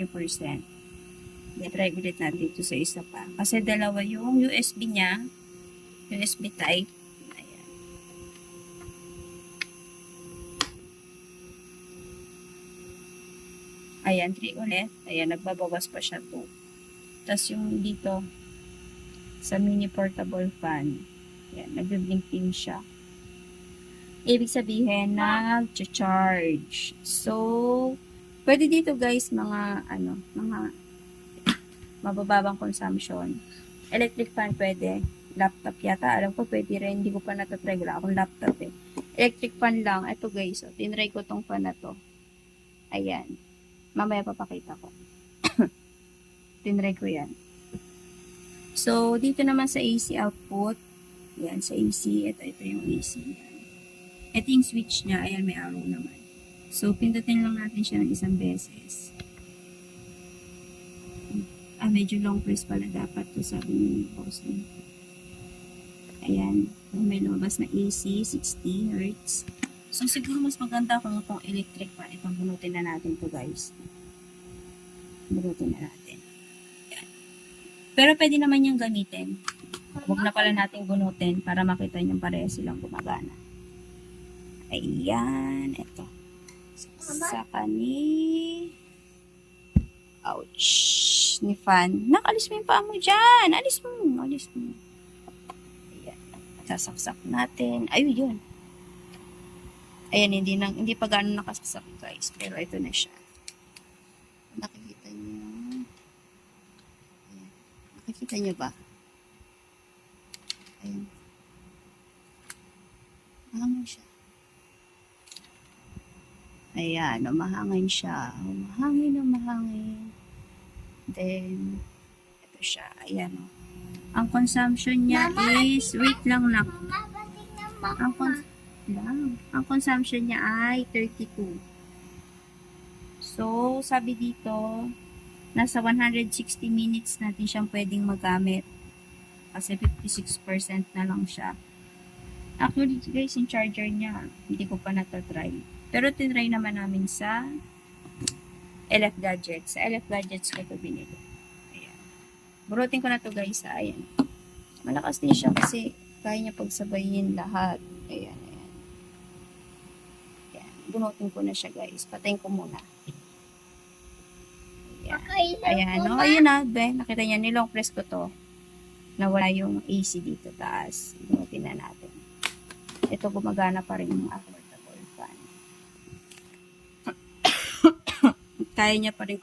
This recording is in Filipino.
30%. I-try ulit natin dito sa isa pa. Kasi dalawa yung USB niya. USB type. Ayan. Ayan, 3 ulit. Ayan, nagbabawas pa siya 2. Tapos yung dito, sa mini portable fan. Ayan, nag-blinking siya. Ibig sabihin, nag-charge. So, pwede dito guys, mga mabababang consumption. Electric fan pwede. Laptop yata. Alam ko pwede rin. Hindi ko pa natatry. Wala akong laptop eh. Electric fan lang. Ito guys. So, tinry ko tong fan na to. Ayan. Mamaya papakita ko. Tinry ko yan. So, dito naman sa AC output. Ayan, sa AC. Ito yung AC. Ito yung switch niya. Ayan, may arrow naman. So, pindutin lang natin siya ng isang beses. Medyo long press pala dapat to, sabi ni boss niya. Ayan, may lumabas na AC, 60 Hz. So, siguro mas maganda kung itong electric fan. Itong bunutin na natin to guys. Bunutin na natin. Ayan. Pero pwede naman yung gamitin. Huwag na pala natin bunutin para makita nyo pareho silang gumagana. Ayan, ito. Saka ni... Ouch! Ni fan. Nakalis mo yung paa mo dyan. Alis mo. Alis mo. Ayan. Sasaksak natin. Ayun, yun. Ayan, hindi pa gano'n nakasaksak guys. Pero ito na siya. Nakikita niyo. Ayan. Nakikita niyo ba? Ayan. Mahangin siya. Ayan, umahangin siya. Umahangin. Then, ito siya. Ayan, o. Ang consumption niya is, wait lang na. Ang consumption niya ay 32. So, sabi dito, nasa 160 minutes natin siyang pwedeng magamit. Kasi 56% na lang siya. Actually, guys, yung charger niya, hindi ko pa natatry. Pero tinry naman namin sa LF Gadgets. Sa LF Gadgets ko ito binili. Ayan. Burutin ko na to guys. Ayan. Malakas din siya kasi kaya niya pagsabayin lahat. Ayan. Ayan. Bunutin ko na siya guys. Patayin ko muna. Ayan. Ayan. No? Ayun na. Nakita niya, nilong press ko to. Nawala yung AC dito taas. Bunutin na natin. Ito gumagana pa rin yung portable fan. Kaya niya pa rin